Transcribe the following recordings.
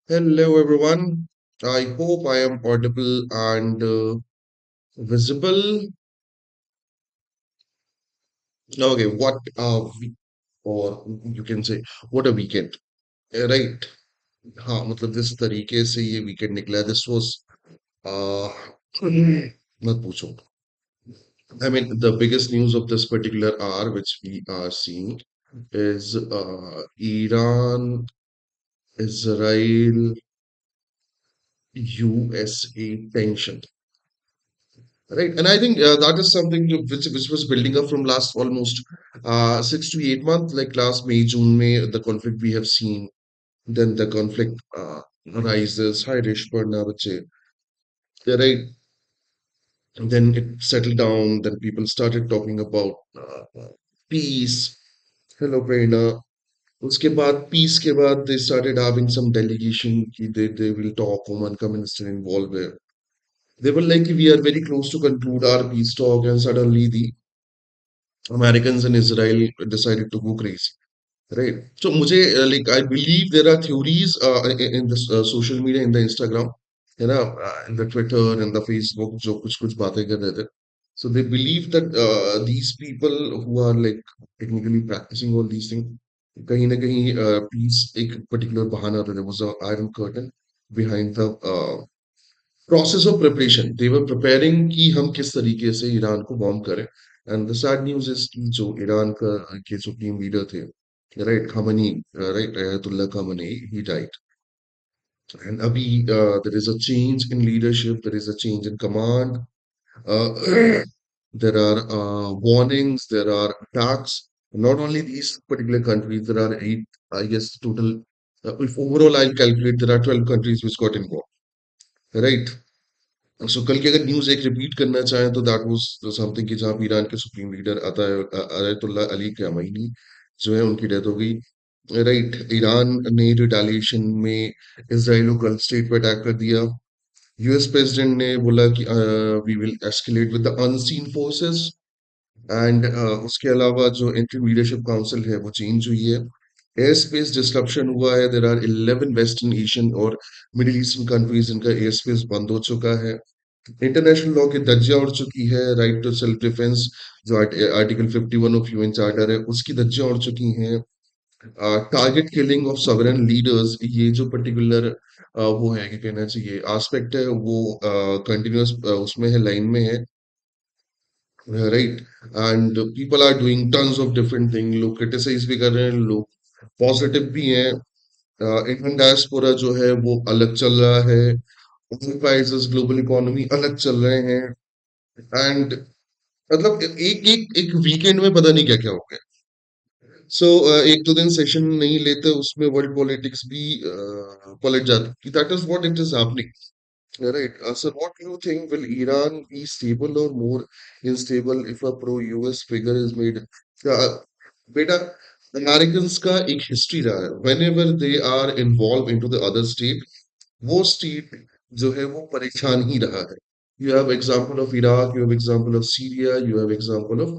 Hello, everyone. I hope I am audible and visible. Okay, or you can say, what a weekend, right? हाँ मतलब जिस तरीके से ये वीकेंड निकला दिस वाज मत पूछो. I mean, the biggest news of this particular hour, which we are seeing, is Iran, Israel, USA tension. Right, and I think that is something which was building up from last almost 6 to 8 months, like last May, June, May, the conflict we have seen. Then the conflict rises, high risk Parna bache, right? And then it settled down. Then people started talking about peace. Hello, Prerna. उसके बाद peace के बाद they started having some delegation कि they will talk. Oman Minister involved. They were like we are very close to conclude our peace talk, and suddenly the Americans and Israel decided to go crazy, right? So, मुझे like I believe there are theories in the social media, in the Instagram, in the Twitter and the Facebook, जो कुछ बातें कर रहे थे. So they believe that these people who are like technically practicing all these things, कहीं ना कहीं peace एक particular बहाना था. There was a iron curtain behind the process of preparation. They were preparing कि हम किस तरीके से ईरान को बॉम्ब करें. And the sad news is कि जो ईरान का के सुप्रीम लीडर थे, right, Khamenei, right, Ayatollah Khamenei, he died. And अभी there is a change in leadership, there is a change in command. Uh, there are warnings, there are attacks. Not only these particular countries, there are eight, I guess, total. If overall I'll calculate, there are 12 countries which got involved, right? सो कल की अगर news एक repeat करना चाहें तो that was something कि जहाँ पे ईरान के supreme leader Ayatollah Ali Khamenei जो है उनकी डेथ हो गई. राइट, ईरान ने रिटालिएशन में इसराइल को गल्फ स्टेट पे अटैक कर दिया. यूएस प्रेसिडेंट ने बोला कि we will escalate with the unseen forces. And उसके अलावा जो इंटरिम लीडरशिप काउंसिल है वो चेंज हुई है. एयर स्पेस डिस्ट्रप्शन हुआ है. देयर आर 11 वेस्टर्न एशियन और मिडिल ईस्टर्न कंट्रीज इनका एयर स्पेस बंद हो चुका है. इंटरनेशनल लॉ की धज्जियां उड़ चुकी है. राइट टू सेल्फ डिफेंस जो आर्टिकल 51 ऑफ यूएन चार्टर है उसकी धज्जियां उड़ चुकी हैं. Target killing of sovereign leaders, ये जो पर्टिकुलर वो है कि कहना चाहिए एस्पेक्ट है वो कंटिन्यूअस उसमें है, लाइन में है. Right, and people are doing tons of different thing. लोग क्रिटिसाइज भी कर रहे हैं, लोग पॉजिटिव भी हैं. इंडियन डायस्पोरा जो है वो अलग चल रहा है. oil prices, ग्लोबल इकोनॉमी अलग चल रहे हैं. एंड मतलब एक एक एक वीकेंड में पता नहीं क्या क्या हो गया. सो एक दो दिन सेशन नहीं लेते उसमें वर्ल्ड पॉलिटिक्स भी पलट जाती. That is what it is happening. Right. So what do you think? Will Iran be stable or more unstable if a pro-US figure is made? Uh, बेटा, Americans का एक हिस्ट्री रहा है. Whenever they are involved into the other state, वो state जो है वो परेशान ही रहा है. You have example of Iraq, you have example of Syria, you have example of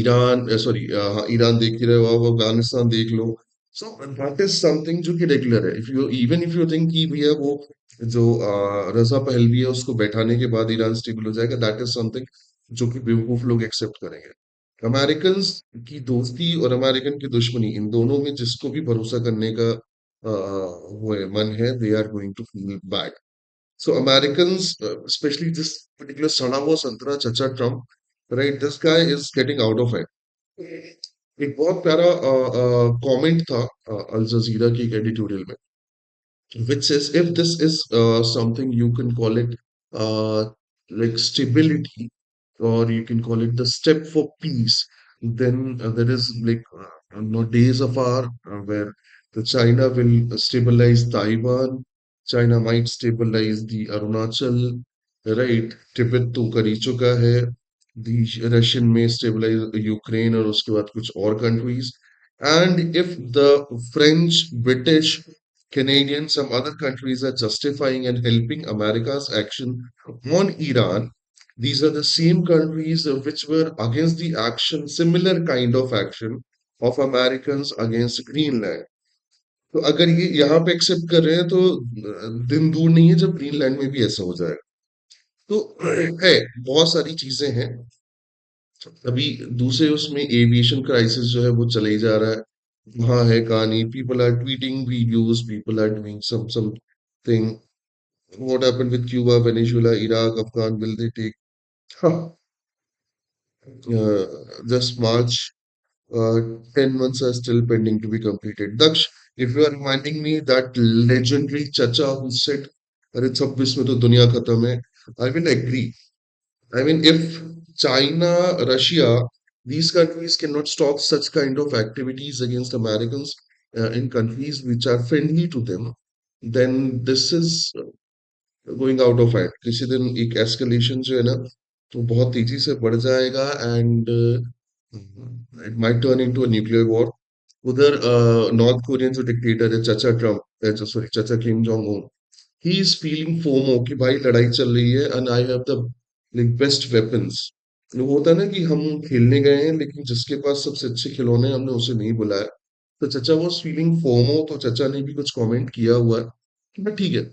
Iran. Sorry, हाँ, ईरान देख ही रहे हो आप, अफगानिस्तान देख लो. सो दैट इज समथिंग जो कि रेगुलर है. इफ यू थिंक कि भैया वो जो रजा पहलवी है उसको बैठाने के बाद ईरान स्टेबल हो जाएगा, दैट इज समथिंग जो कि बेवकूफ लोग एक्सेप्ट करेंगे. अमेरिकन की दोस्ती और अमेरिकन की दुश्मनी, इन दोनों में जिसको भी भरोसा करने का वो है, मन है, they are going to feel bad. So Americans, especially this particular son of a Santra Chacha Trump, right? This guy is getting out of it. एक बहुत प्यारा कमेंट था अल जजीरा की एक एडिटोरियल में, which says if this is something you can call it uh, like stability, or you can call it the step for peace, then there is like no days of our where the China will stabilize Taiwan, China might stabilize the Arunachal, right? Tibet तो कर ही चुका है. The Russian may stabilize Ukraine और उसके बाद कुछ और countries. And if the French, British, Canadian, some other countries are justifying and helping America's action on Iran. These are the same countries which were against the action, similar kind of action of Americans against Greenland. तो अगर ये यहाँ पे accept कर रहे हैं तो दिन दूर नहीं है जब ग्रीनलैंड में भी ऐसा हो जाए। तो है, बहुत सारी चीजें हैं। अभी दूसरे उसमें एविएशन क्राइसिस जो है वो चले ही जा रहा है। वहाँ है कहानी, people are tweeting videos, people are doing something. What happened with Cuba, Venezuela, Iraq, Afghan, will they take this March? 10 months are still pending to be completed. Daksh, if you are reminding me that legendary Chacha who said, अरे 26 में तो दुनिया खत्म है, I will agree. I mean, if China, Russia, these countries cannot stop such kind of activities against Americans in countries which are friendly to them, then this is going out of hand. किसी दिन एक escalation जो है ना, तो बहुत तेजी से बढ़ जाएगा and it might turn into a nuclear war. उधर नॉर्थ कोरियन जो डिक्टेटर है, चाचा ट्रम्प, जो सॉरी चाचा Kim Jong Un, he is feeling FOMO कि भाई लड़ाई चल रही है and I have the like best weapons. वो होता है ना कि हम खेलने गए हैं लेकिन जिसके पास सबसे अच्छे खिलौने हैं, हमने उसे नहीं बुलाया। तो चाचा वॉज फीलिंग फोमो, तो चाचा ने भी कुछ कमेंट किया हुआ है, बट ठीक है,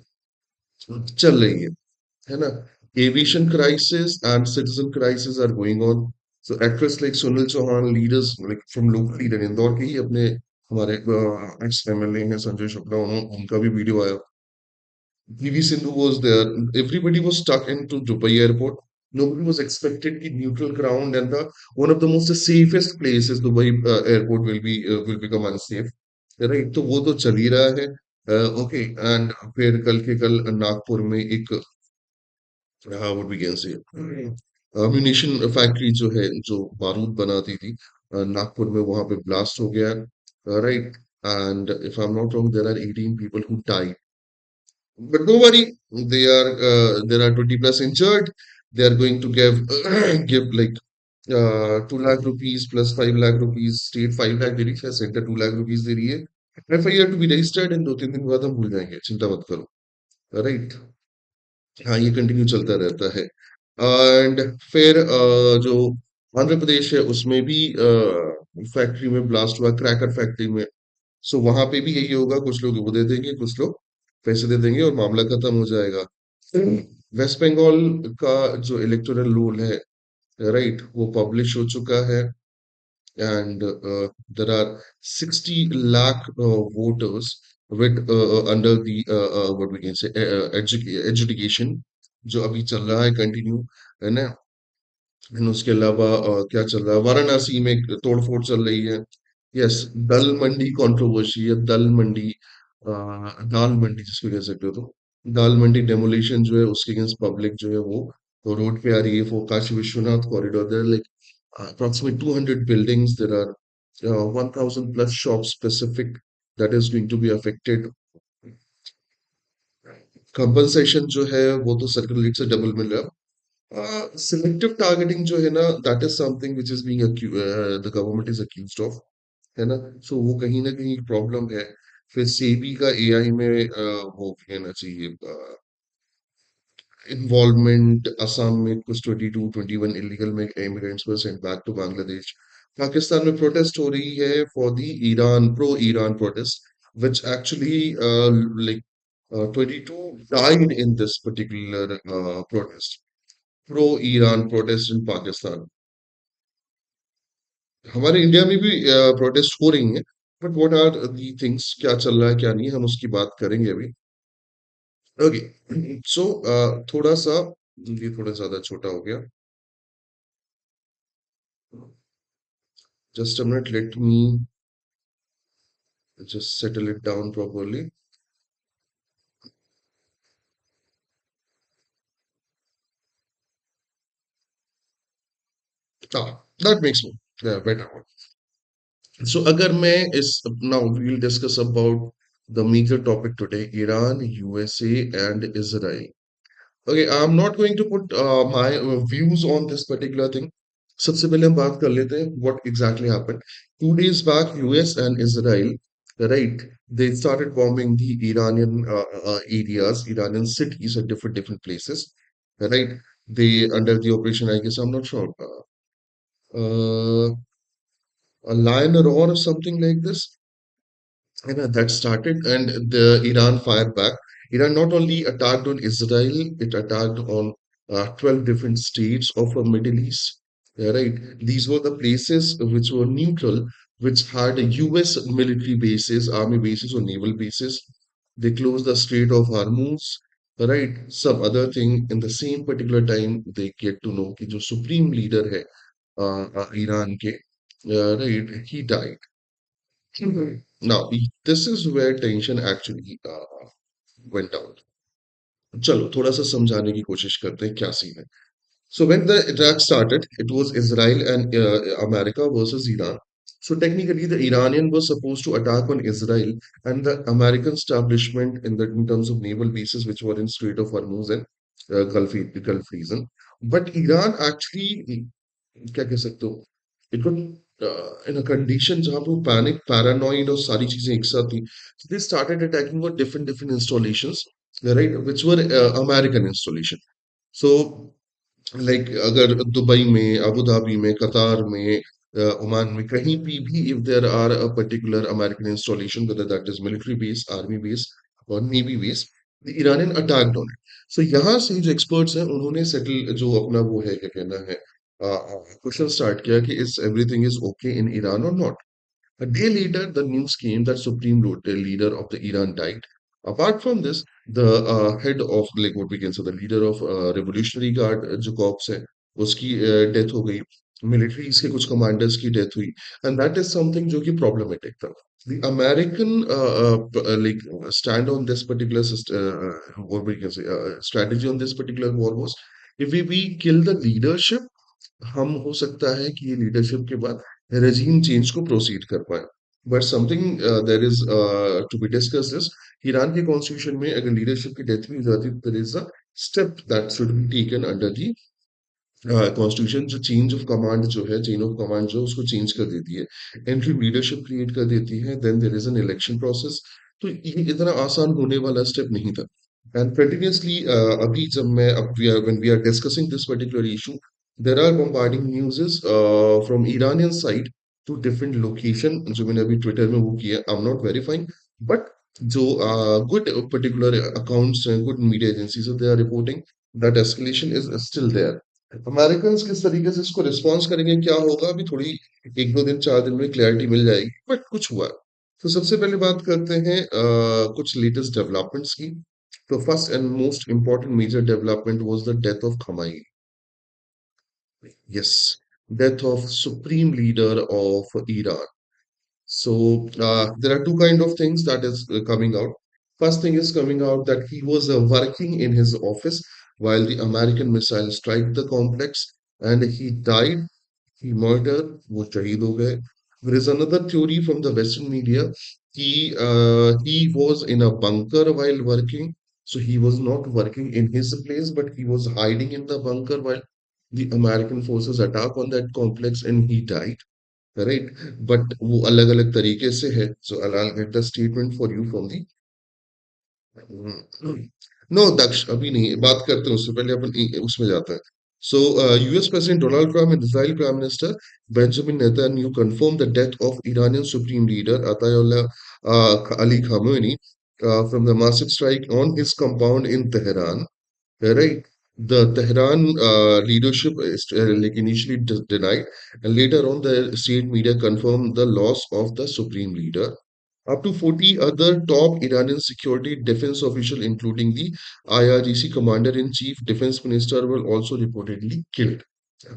चल रही है ना। Aviation crisis and citizen crisis are going on. So actress like Sunil Chauhan, leaders like from local leader Indore के ही अपने हमारे एक्स एमएलए हैं संजय शुक्ला, उनका भी वीडियो आया। PV Sindhu was there. Everybody was stuck into Dubai airport. Nobody was expected the neutral ground and the one of the most safest places Dubai airport will become unsafe. Right? तो वो तो चल ही रहा है। Okay and फिर कल के कल नागपुर में एक what we can say munition factory जो है, जो बारूद बनाती थी, नागपुर में वहां पे ब्लास्ट हो गया, right. And if I am not wrong there are 18 people who died, but don't worry, there are 20 plus injured. They are going to give like 2 lakh rupees plus 5 lakh rupees. State 5 lakh दे रही है, center 2 lakh rupees दे रही है। FIR to be registered and 2-3 दिन बाद हम भूल जाएंगे, चिंता मत करो, राइट। हाँ, ये कंटिन्यू चलता रहता है। एंड फिर जो आंध्र प्रदेश है उसमें भी फैक्ट्री में ब्लास्ट हुआ, क्रैकर फैक्ट्री में। सो वहां पे भी यही होगा, कुछ लोग वो दे देंगे, कुछ लोग पैसे दे देंगे और मामला खत्म हो जाएगा। वेस्ट बंगाल का जो इलेक्टोरल रोल है, राइट, वो पब्लिश हो चुका है and there are 60 lakh voters with under the what we can say education, जो अभी चल रहा है कंटिन्यू, है ना। एंड उसके अलावा क्या चल रहा है, वाराणसी में एक तोड़फोड़ चल रही है। यस, दल मंडी कंट्रोवर्सी है, दल मंडी, दाल मंडी जिसको कह सकते हो। तो दाल मंडी डेमोलिशन जो है उसके अगेंस्ट पब्लिक जो है वो तो रोड पे आ रही है। वो Kashi Vishwanath corridor, there like approximately 200 buildings, there are 1000 plus shops specific that is going to be affected। Compensation जो है वो तो सर्कल रेट से डबल मिल रहा है। सिलेक्टिव टारगेटिंग जो है ना, that is something which is being the government is accused of, है ना। सो वो कहीं ना कहीं प्रॉब्लम है। फिर सेबी का एआई में वो कहना चाहिए इन्वॉल्वमेंट। असम में कुछ 22 21 इलीगल में immigrants were sent back to Bangladesh. Pakistan में प्रोटेस्ट हो रही है for the Iran, pro Iran protest, which actually like 22 died in this particular protest, pro Iran protest in Pakistan। हमारे इंडिया में भी प्रोटेस्ट हो रही हैं, but what are the things, क्या चल रहा है क्या नहीं, हम उसकी बात करेंगे अभी। ओके, सो थोड़ा सा, ये थोड़ा ज्यादा छोटा हो गया। Just a minute, let me just settle it down properly. That makes me better. So, अगर मैं इस now we'll discuss about the major topic today, Iran, USA, and Israel. Okay, I'm not going to put my views on this particular thing. सबसे पहले हम बात कर लेते हैं what exactly happened. 2 days back, US and Israel, right? They started bombing the Iranian areas, Iranian cities at different places, right? They under the operation, I guess I'm not sure, uh, a lion or something like this. that started, and the Iran fired back. Iran not only attacked on Israel, it attacked on 12 different states of the Middle East. Right, these were the places which were neutral, which had U.S. military bases, army bases, or naval bases. They closed the Strait of Hormuz. Right, some other thing in the same particular time they get to know कि जो supreme leader है Iran के, right, he died. Mhm. Now, this is where tension actually went down. चलो थोड़ा सा समझाने की कोशिश करते हैं क्या सीन है. So when the attack started, it was Israel and America versus Iran. So technically, the Iranian was supposed to attack on Israel and the American establishment in terms of naval bases which were in Strait of Hormuz and Gulf region. But Iran actually क्या कह सकते हो, it got in a condition जहाँ पे वो panic, paranoid और सारी चीजें एक साथ थी. So they started attacking on different installations, right, which were American installation. So like अगर दुबई में, अबू धाबी में, कतार में, ओमान में, कहीं भी if there are a particular American installation whether that is military base, army base और navy base, the Iranian attacked on it. So यहाँ से जो एक्सपर्ट्स हैं उन्होंने सेटल जो अपना वो है क्या कहना है क्वेश्चन स्टार्ट किया कि is everything is okay in Iran और not. A day later, the news came that leader of the Iran died. Apart from this, the head of like what we can say, the leader of Revolutionary Guard जो corps है, उसकी death हो गई. Militaries के कुछ commanders की death हुई, and that is something जो कि problematic था. The American stand on this particular what we can say strategy on this particular war was, if we kill the leadership, हम हो सकता है कि ये लीडरशिप के बाद रेजीम चेंज को प्रोसीड कर पाए. But something there is to be discuss this. Iran के कॉन्स्टिट्यूशन में अगर लीडरशिप की डेथ भी हो जाती है, there is a step that should be taken under the constitution, जो चेंज ऑफ कमांड जो है, चेन ऑफ कमांड जो है, उसको चेंज कर देती है, इंटरिम लीडरशिप क्रिएट कर देती है, then there is an election process. तो ये इतना आसान होने वाला स्टेप नहीं था. एंड कंटिन्यूअसली अभी जब मैं अब we are when we are discussing this particular issue, there are bombarding newses from Iranian side to different location, जो मैंने अभी ट्विटर में वो किया, I am not verifying, but जो गुड पर्टिकुलर अकाउंट्स हैं, good media agencies, they are reporting that escalation is still there. American किस तरीके से इसको रिस्पॉन्स करेंगे, क्या होगा, अभी थोड़ी एक दो दिन चार दिन में क्लैरिटी मिल जाएगी, बट कुछ हुआ. तो सबसे पहले बात करते हैं कुछ लेटेस्ट डेवलपमेंट्स की. तो first and most important major development was the death of Khamenei. Yes, death of supreme leader of Iran. So there are two kind of things that is coming out. First thing is coming out that he was working in his office while the American missile struck the complex, and he died. He murdered. वो शहीद हो गए. There is another theory from the Western media. He was in a bunker while working, so he was not working in his place, but he was hiding in the bunker while the American forces attack on that complex, and he died. Right, but वो अलग अलग तरीके से है. So I get the statement for you from the. No Daksh, अभी नहीं बात करते हैं, उससे पहले अपन उसमें जाते हैं. So US president Donald Trump and Israel prime minister Benjamin Netanyahu confirmed the death of Iranian supreme leader Ayatollah Ali Khamenei from the massive strike on his compound in Tehran. Right. The Tehran leadership is, like initially denied, and later on the state media confirmed the loss of the supreme leader. Up to 40 other top Iranian security defense officials, including the IRGC commander-in-chief, defense minister, were also reportedly killed.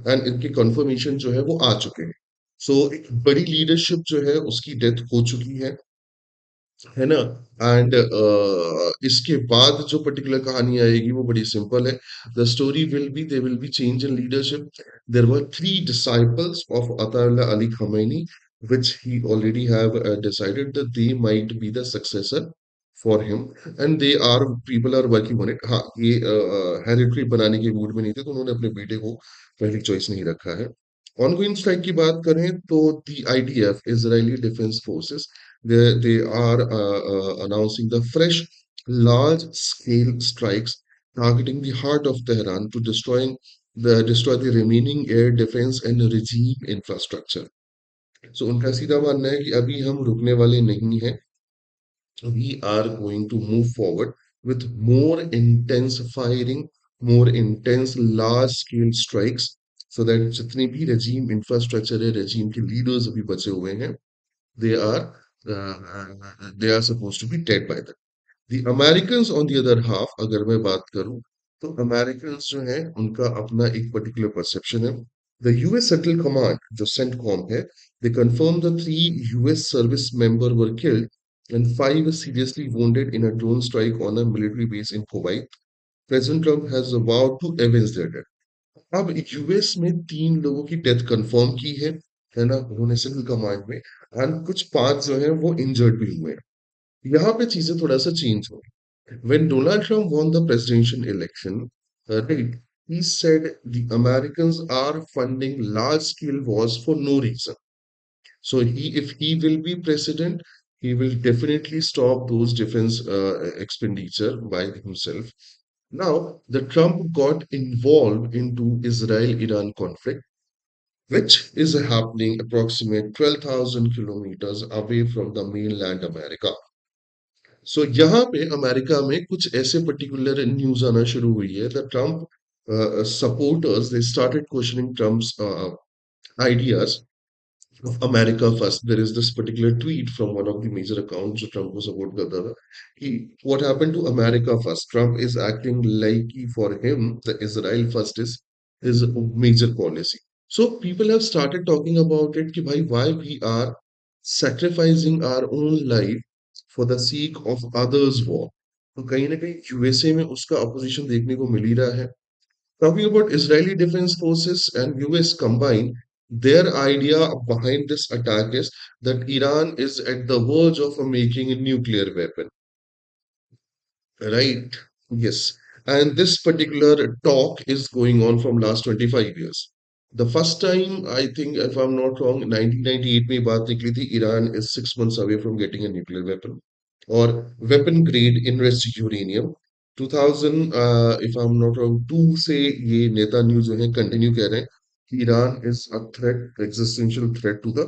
And इनकी confirmation जो है वो आ चुके हैं. So एक बड़ी leadership जो है उसकी death हो चुकी है ना. एंड इसके बाद जो पर्टिकुलर कहानी आएगी वो बड़ी सिंपल है. The story will be there will be change in leadership. There were three disciples of Ayatollah Ali Khamenei which he already have decided that they might be the successor for him, and they are people are working on it. हाँ, ये hereditary बनाने के mood में नहीं थे, तो उन्होंने अपने बेटे को पहली चॉइस नहीं रखा है. ऑनगोइंग स्ट्राइक की बात करें तो the IDF, Israeli defence forces, they are announcing the fresh large scale strikes targeting the heart of Tehran to destroy the remaining air defense and regime infrastructure. So उनका सीधा मानना है कि अभी हम रुकने वाले नहीं हैं. we are going to move forward with more intense firing, more intense large scale strikes, so that जितने भी regime infrastructure है, regime के leaders अभी बचे हुए हैं, they are they are supposed to be dead by then. The Americans on the other half, अगर मैं बात करूं, तो Americans जो हैं उनका अपना एक particular perception है. The US Central Command, जो CENTCOM है, they confirmed the three US service members were killed and five were seriously wounded in a drone strike on a military base in Kuwait. President Trump has vowed to avenge their death. अब US में तीन लोगों की death confirm की है ना, उन्होंने civil command में, एंड कुछ पांच जो है वो इंजर्ड भी हुए हैं. यहाँ पे चीजें थोड़ा सा चेंज हो. When Donald Trump won the presidential election, right, he said the Americans are funding large-scale wars for no reason. So if he will be president, he will definitely stop those defense expenditure by himself. Now, the Trump got involved into Israel-Iran conflict, which is happening approximately 12,000 kilometers away from the mainland America. सो यहाँ पे America में कुछ ऐसे particular news आना शुरू हुई है the Trump supporters they started questioning Trump's ideas of America first. There is this particular tweet from one of the major accounts जो ट्रम्प को सपोर्ट करता था कि what happened to America first? Trump is acting like for him the Israel first is a major policy. So people have started talking about it कि भाई why we are sacrificing our own life for the sake of others war. तो कहीं ना कहीं USA में उसका opposition देखने को मिल ही रहा है. Talking about Israeli Defense Forces and US combined, their idea behind this attack is that Iran is at the verge of making a nuclear weapon. Right? Yes. And this particular talk is going on from last 25 years. The first time, I think, if I'm not wrong, 1998 में बात निकली थी, Iran is 6 months away from getting a nuclear weapon or weapon grade enriched uranium. 2000, if I'm not wrong, 2 से ये नेता news जो है continue कह रहे हैं कि Iran is a threat, existential threat to the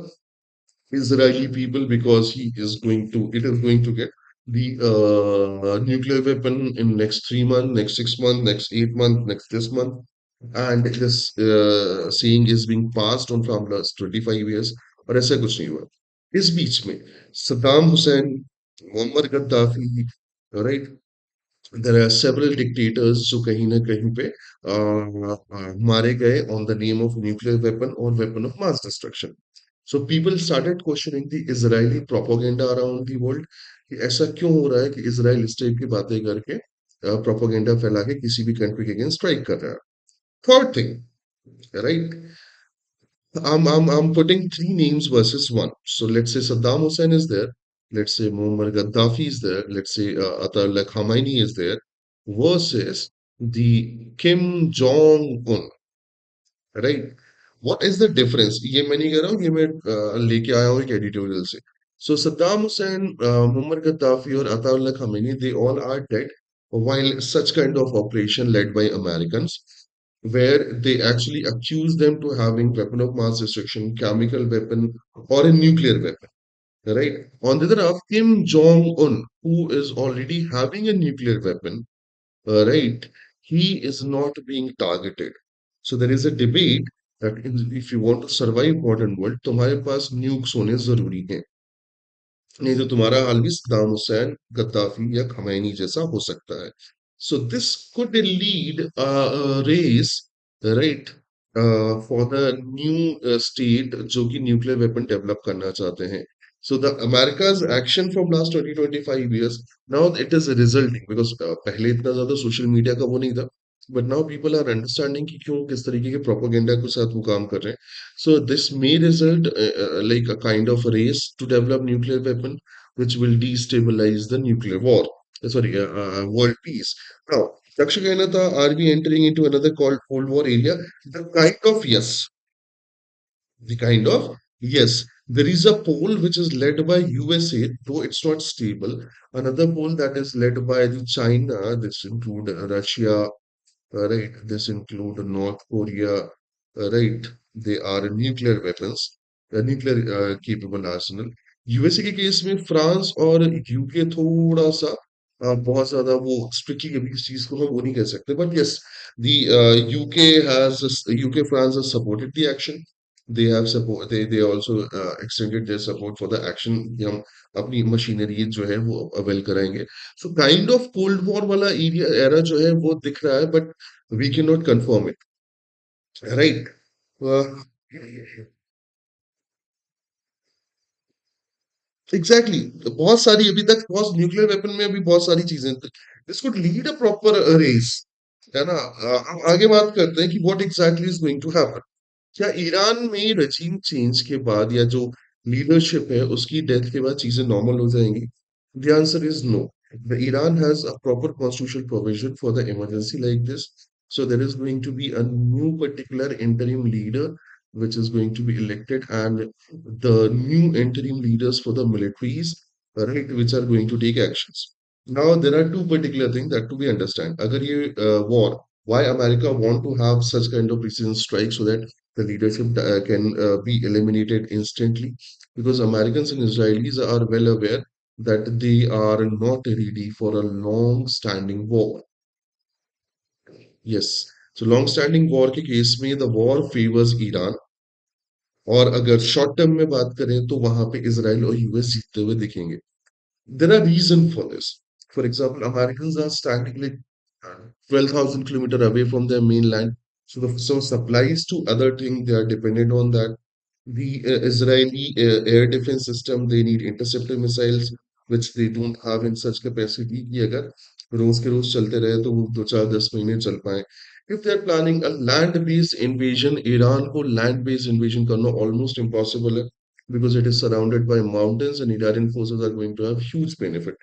Israeli people because it is going to get the nuclear weapon in next 3 months, next 6 months, next 8 months, next this month. And this saying is being passed on from last 25 years. और ऐसा कुछ नहीं हुआ. इस बीच में Saddam Hussein, Muhammad Gaddafi, right, there are several dictators जो कहीं ना कहीं पे मारे गए on the name of nuclear weapon or weapon of mass destruction. So people started questioning the Israeli propaganda around the world कि ऐसा क्यों हो रहा है कि इसराइल इस टाइप की बातें करके प्रोपोगेंडा फैला के किसी भी कंट्री के अगेंस्ट स्ट्राइक कर रहा है. Third thing, right, I'm putting three names versus one. So let's say Saddam Hussein is there. Let's say Muammar Gaddafi is there. Let's say Atullah Khamenei is there. Versus the Kim Jong Un, right? What is the difference? ये मैं नहीं कह रहा हूँ, ये मैं लेके आया हूँ एक editorial से. So Saddam Hussein, Muammar Gaddafi और Atullah Khamenei, they all are dead while such kind of operation led by Americans where they actually accuse them to having weapon of mass destruction, chemical weapon, or a nuclear weapon. Right? On the other hand, Kim Jong Un, who is already having a nuclear weapon, right? He is not being targeted. So there is a debate that if you want to survive modern world, तुम्हारे पास nukes होने जरूरी हैं. नहीं तो तुम्हारा हाल भी Saddam Hussain, Gaddafi या खमैनी जैसा हो सकता है. So this could lead a race, right, for the new state जो कि nuclear weapon develop करना चाहते हैं. So the America's action from last 20-25 years, now it is resulting because पहले इतना ज्यादा social media का वो नहीं था. But now people are understanding कि क्यों किस तरीके के propaganda के साथ वो काम कर रहे हैं. So this may result like a kind of race to develop nuclear weapon, which will destabilize the nuclear war. World peace. Now, Daksha, are we entering into another called Cold War area? The kind of yes. There is a poll which is led by USA, though it's not stable. Another poll that is led by the China. This include Russia, right? This include North Korea, right? They are nuclear weapons, a nuclear capable arsenal. USA के case में France और UK थोड़ा सा बहुत ज्यादा वो strictly अभी इस चीज को हम वो नहीं कह सकते, but yes the UK has UK France has supported the action. They have support, they also extended their support for the action कि हम अपनी मशीनरी जो है वो अवेल कराएंगे. So kind of cold war वाला एरिया एरा जो है वो दिख रहा है, but we can not confirm it, right. Exactly exactly. बहुत सारी अभी तक बहुत न्यूक्लियर वेपन में अभी बहुत सारी चीजें, this could lead a proper race, है ना. हम आगे बात करते हैं कि what exactly is going to happen. क्या ईरान में रजीम चेंज के बाद या जो लीडरशिप है उसकी डेथ के बाद चीजें नॉर्मल हो जाएंगी? The answer is no. The Iran has a proper constitutional provision for the emergency like this. So there is going to be a new particular interim leader which is going to be elected, and the new interim leaders for the militaries, right, which are going to take actions. Now there are two particular things that to be understand. Agar ye war, why America want to have such kind of precision strike so that the leadership can be eliminated instantly, because Americans and Israelis are well aware that they are not ready for a long standing war. Yes. So long standing war के case में the war favors Iran, और अगर short term में बात करें तो वहां पे इसराइल और यूएस जीतते हुए दिखेंगे. There are reasons for this. For example, Americans are standing like 12,000 kilometers away from their mainland. So supplies to other things, they are dependent on that. The Israeli air defense system, they need interceptor missiles, which they don't have in such capacity कि अगर रोज के रोज चलते रहे तो वो 2 4 10 महीने चल पाए. If they are planning a land-based invasion, Iran को land-based invasion करना almost impossible है, because it is surrounded by mountains and Iranian forces are going to have huge benefit.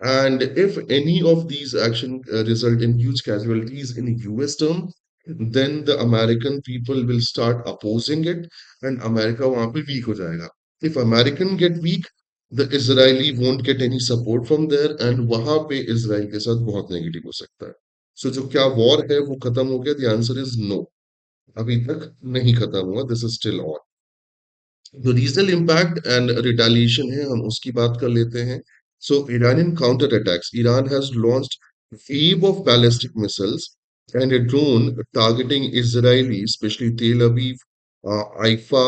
And if any of these action result in huge casualties in US term, then the American people will start opposing it, and America वहां पे weak हो जाएगा. If American get weak, the Israeli won't get any support from there, and वहां पे Israel के साथ बहुत negative हो सकता है. So जो क्या वॉर है वो खत्म हो गया? The answer is no. अभी तक नहीं खत्म हुआ. This is still on. जो रीजनल इम्पैक्ट एंड रिटेलिएशन है हम उसकी बात कर लेते हैं. So Iranian counter attacks, Iran has launched wave of ballistic missiles and a drone targeting Israeli, especially Tel Aviv, Haifa,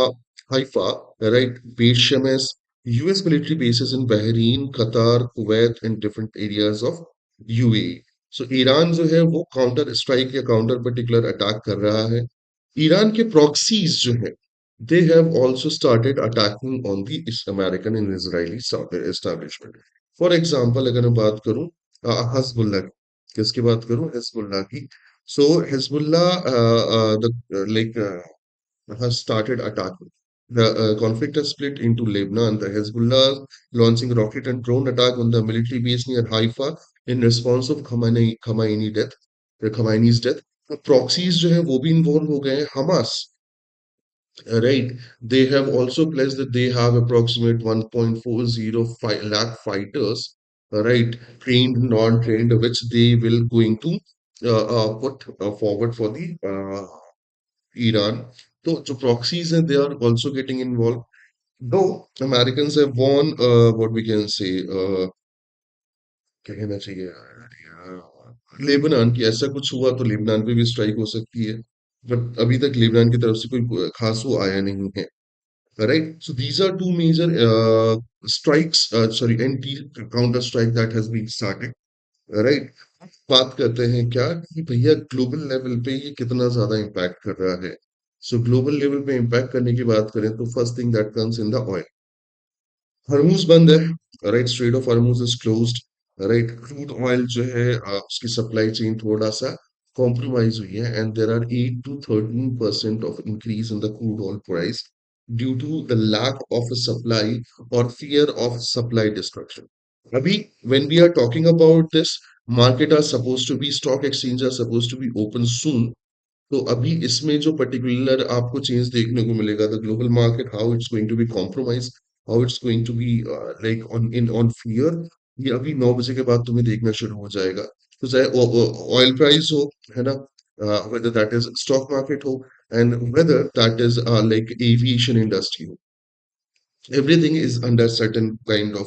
right, Beit Shemesh, US military bases in Bahrain, Qatar, Kuwait and different areas of UAE. So Iran जो है वो counter strike या counter particular attack कर रहा है. Iran के proxies जो है, they have also started attacking on the American and Israeli establishment. For example, अगर मैं बात करूं हजबुल्ला की, किसकी बात करूं? हिजबुल्ला की. So Hezbollah has started attacking. The conflict has split into Lebanon. The Hezbollah launching rocket and drone attack on the military base near Haifa in response of Khamenei's death. तो proxies जो है वो भी involve हो गए हैं. Hamas, right? They have also pledged that they have approximate 1.40 lakh fighters, right? Trained, non-trained, which they will going to put forward for the Iran. So, proxies and they are also getting involved. Though Americans have won, what we can say, क्या कहना चाहिए यार, Lebanon की ऐसा कुछ हुआ तो Lebanon पे भी स्ट्राइक हो सकती है, बट अभी तक लेबनान की तरफ से कोई खास वो आया नहीं है. Right? So these are two major strikes, sorry, anti-counter strike that has been started. Right? बात करते हैं क्या कि भैया ग्लोबल लेवल पे ये कितना ज्यादा इम्पैक्ट कर रहा है. सो ग्लोबल लेवल पे इम्पैक्ट करने की बात करें तो first thing that comes in the oil. Hormuz बंद है, right, strait of Hormuz is closed, right. Crude oil जो है उसकी सप्लाई चेन थोड़ा सा कॉम्प्रोमाइज हुई है, and there are 8 to 13% of increase in the crude oil price due to the lack of supply और फियर ऑफ सप्लाई डिस्ट्रक्शन. अभी when we are talking about this, market are supposed to be, stock exchange are supposed to be open soon. तो अभी इसमें जो particular आपको change देखने को मिलेगा, the global market how it's going to be compromise, how it's going to be like on fear, ये अभी 9 बजे के बाद तुम्हें देखना शुरू हो जाएगा. तो चाहे ऑयल प्राइस हो, है ना, whether that is stock market हो, and whether that is like aviation industry हो. Everything is under certain kind of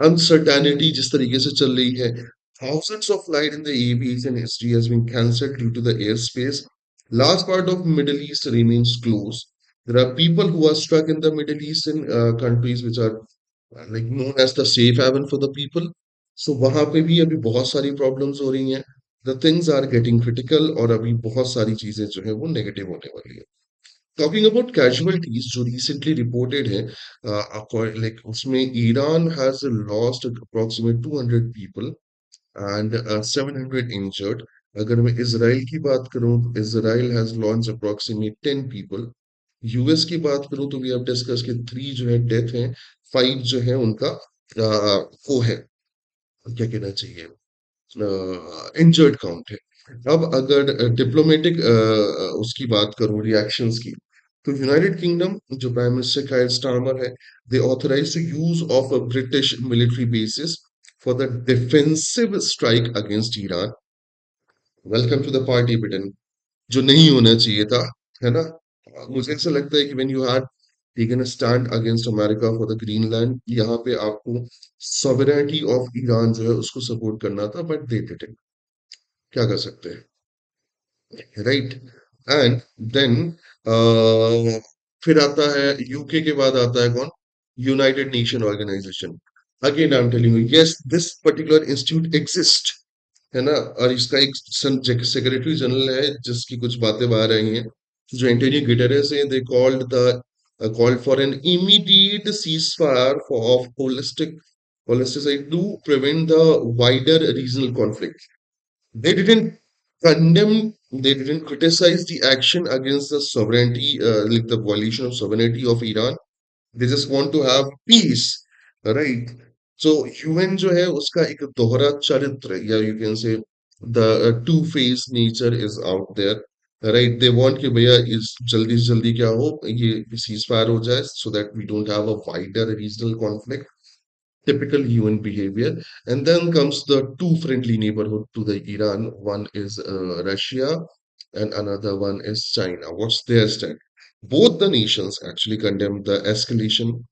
uncertainty जिस तरीके से चल रही है. Thousands of flights in the aviation history has been cancelled due to the airspace. Large part of Middle East remains closed. There are people who are stuck in the Middle Eastern countries which are like known as the safe haven for the people. So वहाँ पे भी अभी बहुत सारी problems हो रही हैं. The things are getting critical और अभी बहुत सारी चीजें जो है वो negative होने वाली है. Talking about casualties जो recently reported है, like उसमें Iran has lost approximately 200 people and 700 injured. अगर मैं इसराइल की बात करूं तो Israel has launched approximately 10 people. US की बात करूं तो वी हैव डिस्कस कि 3 जो है डेथ है, 5 जो है उनका वो है, क्या कहना चाहिए, इंजर्ड काउंट है. अब अगर डिप्लोमेटिक उसकी बात करूं रिएक्शंस की, तो यूनाइटेड किंगडम जो प्राइम मिनिस्टर कायर स्टारमर है, they authorise the use of a British military basis for the defensive strike against Iran. Welcome to the party Britain, जो नहीं होना चाहिए था, है ना. मुझे ऐसा लगता है कि when you had taken a stand against America for the Greenland, यहाँ पे आपको सॉवरेनिटी ऑफ ईरान जो है उसको सपोर्ट करना था, बट दे डिडंट. क्या कर सकते हैं, राइट. एंड देन फिर आता है यूके के बाद आता है कौन, United Nation Organisation. Again I am telling you, yes this particular institute exist, है ना. और इसका एक सेक्रेटरी जनरल है जिसकी कुछ बातें बाहर आई हैं, जो एंटोनियो गुटेरेस है. दे called for an immediate ceasefire for of holistic to prevent the wider regional conflict. They didn't condemn, they didn't criticize the action against the sovereignty, like the violation of sovereignty of Iran. They just want to have peace, right? So UN जो है उसका एक दोहरा चरित्र, या you can say the two-faced nature is out there, right? They want कि भैया इस जल्दी से जल्दी क्या हो, ये ceasefire हो जाए so that we don't have a wider regional conflict. Typical UN behavior. And then comes the two friendly neighborhood to the Iran. One is Russia and another one is China. What's their stand? Both the nations actually condemn the escalation.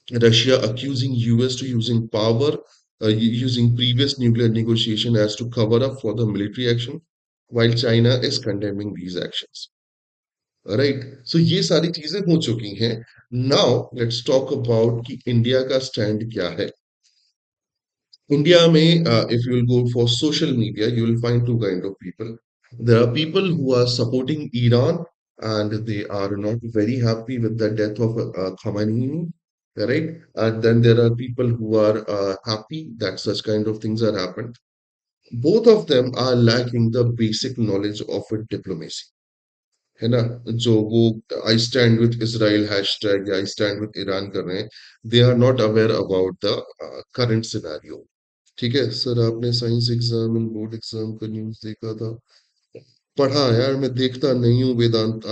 Russia accusing US to using power, using previous nuclear negotiation as to cover up for the military action, while China is condemning these actions. Right. So ये सारी चीजें हो चुकी हैं. Now let's talk about कि India का stand क्या है. India may, if you will go for social media, you will find two kind of people. There are people who are supporting Iran and they are not very happy with the death of Khamenei, right? And then there are people who are happy that such kind of things are happened. Both of them are lacking the basic knowledge of diplomacy. है ना, जो वो I stand with Israel hashtag या I stand with Iran कर रहे हैं, they are not aware about the current scenario. ठीक है सर, आपने science exam and board exam का न्यूज़ देखा था? पढ़ा यार, मैं देखता नहीं हूँ Vedant.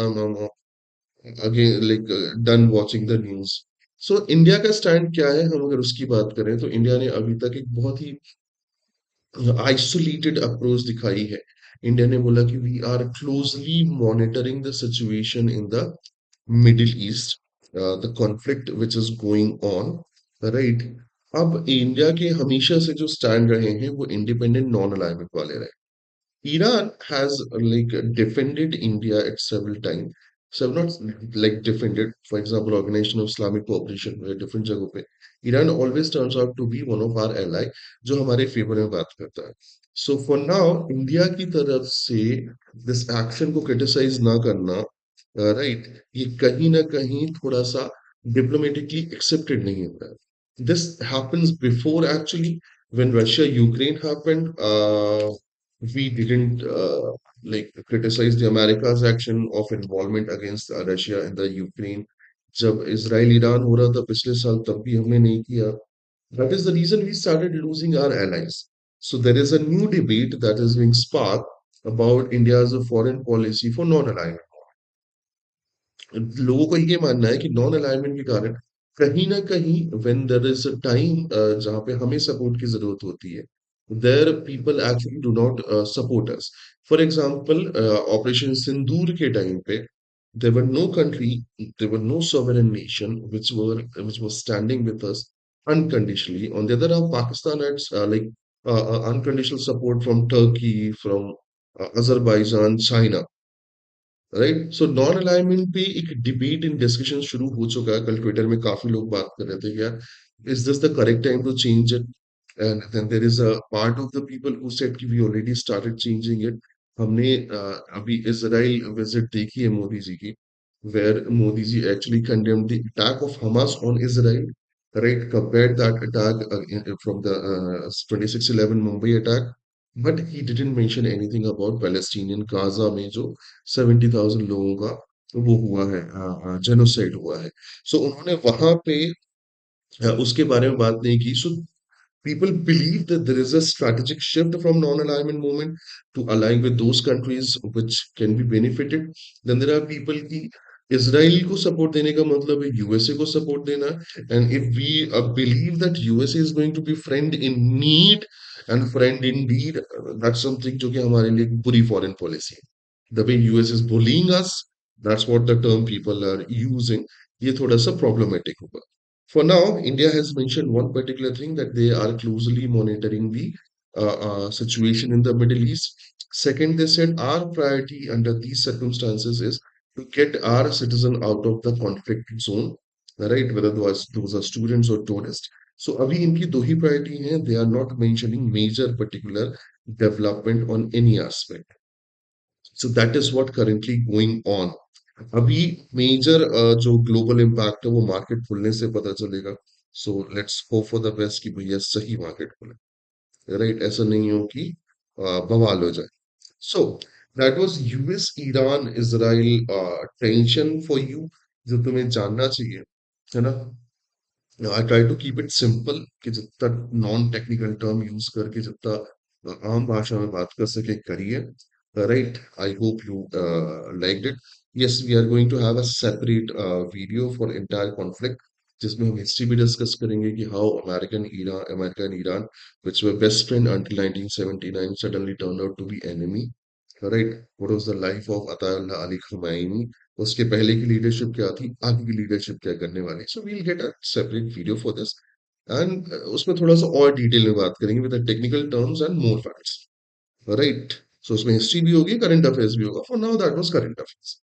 Again like done watching the news. So India का स्टैंड क्या है, हम अगर उसकी बात करें तो इंडिया ने अभी तक एक बहुत ही आइसोलेटेड अप्रोच दिखाई है. इंडिया ने बोला कि we are closely monitoring the situation in the Middle East, the conflict which is going on, right. अब इंडिया के हमेशा से जो स्टैंड रहे हैं वो इंडिपेंडेंट नॉन अलाइनमेंट वाले रहे. Iran has like defended India at several times. So have not like defended, for example, Organization of Islamic Cooperation, different जगहों पे. Iran always turns out to be one of our ally जो हमारे favour में बात करता है. So for now, India की तरफ से this action को criticize ना करना, right, ये कहीं ना कहीं थोड़ा सा diplomatically accepted नहीं होता है. This happens before actually when Russia Ukraine happened. We didn't like criticize the America's action of involvement against Russia in the Ukraine. जब इसराइल ईरान हो रहा था पिछले साल तब भी हमने नहीं किया. That is the reason we started losing our allies. So there is a new debate that is being sparked about India's foreign policy for non-alignment. लोगों को ये मानना है कि नॉन अलाइनमेंट के कारण कहीं ना कहीं when there is a time जहां पे हमें सपोर्ट की जरूरत होती है, there people actually do not support us. For example operation Sindoor के टाइम पे There were no country, there were no sovereign nation which was standing with us unconditionally. On the other hand, Pakistan had unconditional support from Turkey, from Azerbaijan, China. Right so non alignment पे एक debate in discussion शुरू हो चुका है कल Twitter में काफी लोग बात कर रहे थे कि यार is this the correct time to change it and then there is a part of the people who said कि we already started changing it हमने अभी इजराइल विजिट देखी है मोदी जी की where Modi ji actually condemned the attack of Hamas on Israel, right? Compared that attack from the 26/11 Mumbai attack, but he didn't mention anything about Palestinian Gaza में जो 70,000 लोगों का वो हुआ है जेनोसाइड हुआ है सो उन्होंने वहां पे उसके बारे में बात नहीं की सो people believe that there is a strategic shift from non-alignment movement to align with those countries which can be benefited. Then there are people की इसराइल को सपोर्ट देने का मतलब है यूएसए को सपोर्ट देना and if we believe that USA is going to be friend in need and friend in deed that's something जो कि हमारे लिए एक बुरी फॉरेन पॉलिसी है the way US is bullying us that's what the term people are using ये थोड़ा सा प्रॉब्लमेटिक होगा for now, India has mentioned one particular thing that they are closely monitoring the situation in the Middle East. Second, they said our priority under these circumstances is to get our citizen out of the conflict zone, right? Whether those are students or tourists. So, अभी इनकी दो ही priority हैं. They are not mentioning major particular development on any aspect. So that is what currently going on. अभी major जो global impact है वो market खुलने से पता चलेगा so let's hope for the best कि भैया सही मार्केट खुले राइट ऐसा नहीं हो कि बवाल हो जाए so that was US Iran Israel tension for you जो तुम्हें जानना चाहिए है ना I try to keep it simple कि जितना नॉन टेक्निकल टर्म यूज करके जितना आम भाषा में बात कर सके करिए right I hope you like it yes we are going to have a separate video for entire conflict जिसमें हम हिस्ट्री भी डिस्कस करेंगे कि how American Iran which were best friend until 1979 suddenly turned out to be enemy right what was the life of Ayatollah Ali Khamenei उसके पहले की leadership क्या थी आगे की लीडरशिप क्या करने वाली so we'll get a separate video for this and उसमें थोड़ा सा और डिटेल में बात करेंगे with the technical terms and more facts right so उसमें हिस्ट्री भी होगी करंट अफेयर्स भी होगा for now that was current affairs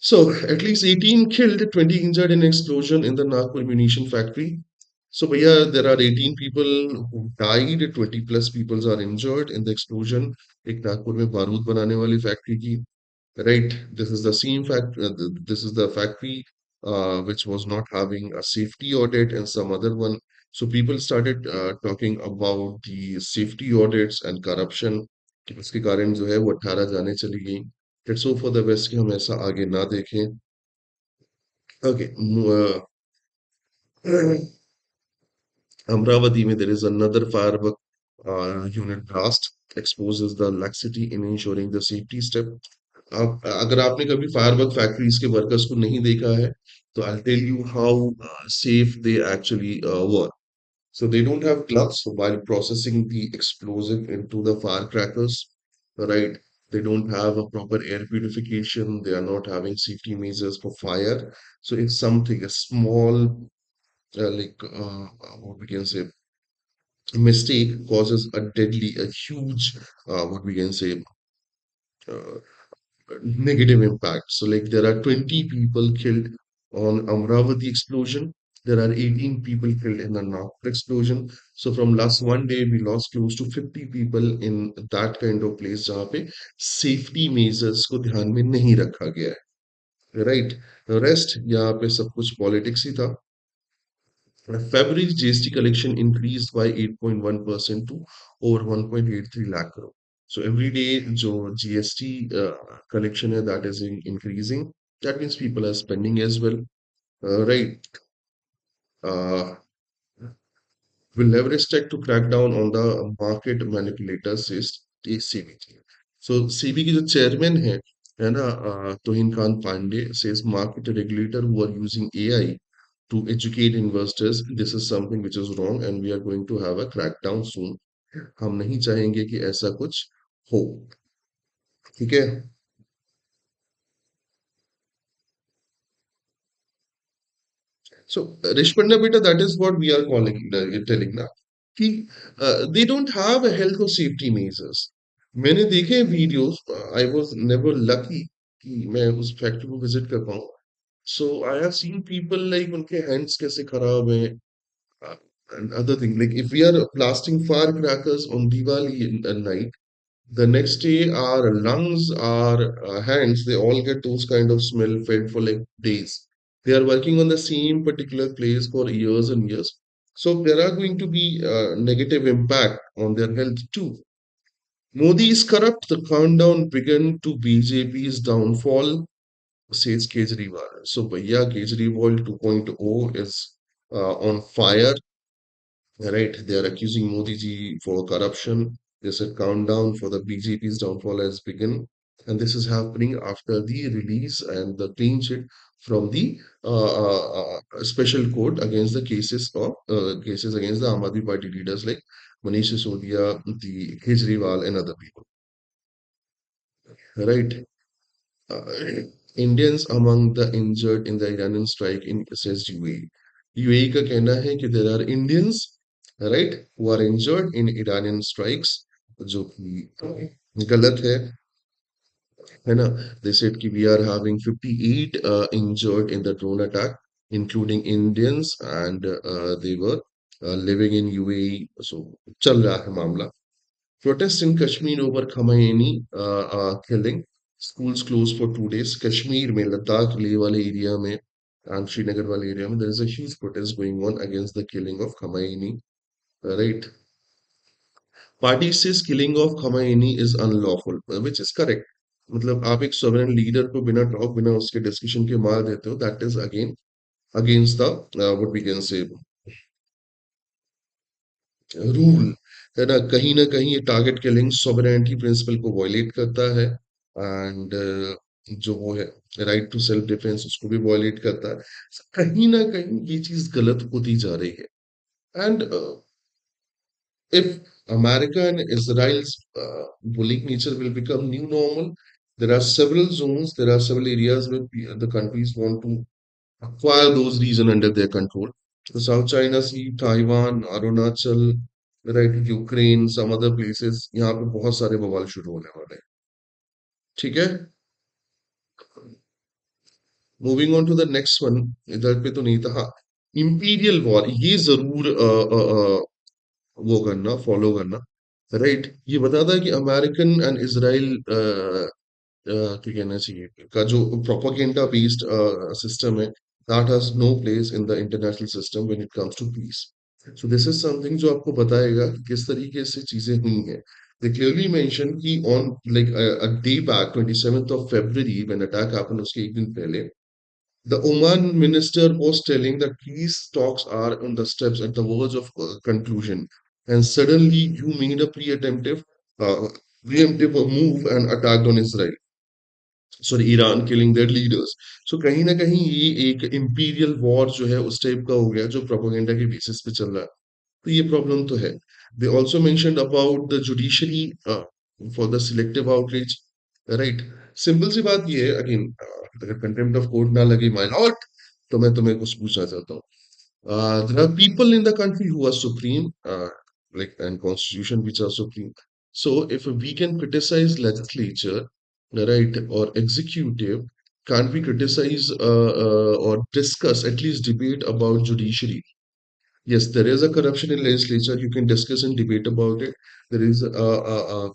so, at least 18 killed, 20 injured in explosion in the Nagpur munition factory. So, bhaiya, there are 18 people who died, 20 plus people are injured in the explosion. एक नागपुर में बारूद बनाने वाली factory की right this is the same fact this is the factory which was not having a safety audit and some other one so people started talking about the safety audits and corruption कि उसके कारण जो है वो 18 जाने चली गई let's hope for the best कि हम ऐसा आगे ना देखें ओके Amravati में there is another firework unit blast exposes the laxity in ensuring the safety step आप अगर आपने कभी फायरवर्क फैक्ट्रीज के वर्कर्स को नहीं देखा है तो I tell you how safe they actually work so they don't have gloves while processing the explosive into the firecrackers right they don't have a proper air purification they are not having safety measures for fire so if something a small what we can say mistake causes a deadly a huge what we can say uh, negative impact. So, like, there are 20 people killed on Amravati explosion. There are 18 people killed in the Nagpur explosion. So, from last one day, we lost close to 50 people in that kind of place जहाँ पे safety measures को ध्यान में नहीं रखा गया है. Right? The rest यहाँ पे सब कुछ politics ही था. February GST collection increased by 8.1% to over 1.83 lakh crore. So every day, जो GST collection है, that is increasing. That means people are spending as well, right? Uh, will leverage tech to crack down on the market manipulators, says CBT. So CB की जो chairman है ना तोहिन Khan Pandey says market regulator who are using AI to educate investors. This is something which is wrong and we are going to have a crackdown soon. हम नहीं चाहेंगे कि ऐसा कुछ हो ठीक है So, Rishpanda beta, that is what we are calling, telling now. कि they don't have a health or safety measures. मैंने देखे videos, I was never lucky कि मैं उस फैक्ट्री को विजिट कर पाऊँ. So I have seen people like उनके hands कैसे खराब हैं, uh, and other thing. Like if we are blasting firecrackers on Diwali at night, the next day our lungs, our hands, they all get those kind of smell fed for like days. They are working on the same particular place for years and years. So there are going to be negative impact on their health too. Modi is corrupt. The countdown began to BJP's downfall, says Kejriwal. So, Bhaiya Kejriwal 2.0 is on fire. Right, they are accusing Modi ji for corruption. They said countdown for the BJP's downfall has begun, and this is happening after the release and the clean sheet from the special court against the cases against the Aam Aadmi Party leaders like Manish Sisodia, the Kejriwal, and other people. Right, uh, Indians among the injured in the Iranian strike in says UAE. UAE का कहना है कि there are Indians, right, who are injured in Iranian strikes, जो कि गलत है ना? They said कि we are having 58 injured in the drone attack, including Indians, and they were living in UAE. So चल रहा है मामला. Protests in Kashmir over Khamenei killing. Schools closed for 2 days. Kashmir में लद्दाख लेह वाले एरिया में and Srinagar वाले area में there is a huge protest going on against the killing of Khamenei. Right? Party says killing of Khamenei is unlawful, which is correct. मतलब आप एक sovereign leader को बिना talk बिना उसके discussion के मार देते हो, that is again against the what we can say rule, है ना कहीं ये टारगेट किलिंग सॉवरेनिटी प्रिंसिपल को वायलेट करता है, एंड जो वो है राइट टू सेल्फ डिफेंस उसको भी वायलेट करता है. So, कहीं ना कहीं ये चीज गलत होती जा रही है. And if America and Israel's bullying nature will become new normal, there are several zones, there are several areas where the countries want to acquire those regions under their control. The South China Sea, Taiwan, Arunachal, right, Ukraine, some other places, यहाँ पे बहुत सारे बवाल शुरू होने वाले हैं. ठीक है. Moving on to the next one, इधर पे तो नहीं था. हाँ, इंपीरियल वॉर ये जरूर वो करना, फॉलो करना. राइट, ये बताता है कि अमेरिकन एंड इसराइल क्या कहना चाहिए का जो प्रोपागेंडा बेस्ड सिस्टम है, that has no place in the international system when it comes to peace. So this is something जो आपको बताएगा कि किस तरीके से चीजें हुई हैं. They clearly mentioned कि on like a day back 27th of February when attack happened उसके एक दिन पहले the Oman minister was telling that peace talks are on the steps at the verge of conclusion, and suddenly you made a preemptive move and attacked on Israel. Sorry, Iran killing their leaders. So कहीं ना कहीं ये एक imperial war जो है उस type का हो गया जो propaganda के basis पे चल रहा है. तो ये प्रॉब्लम तो है. They also mentioned about the judiciary for the selective outrage. Right. Simple सी बात ये है अगेन, अगर कंटेम्प्ट ऑफ कोर्ट ना लगे माय लॉर्ड, तो मैं तुम्हें कुछ पूछना चाहता हूँ. There are people in the country who are supreme, like and constitution which are supreme. So if we can criticize legislature, right, or executive, can't we criticize or discuss, at least debate about judiciary? Yes, there is a corruption in legislature. You can discuss and debate about it. There is a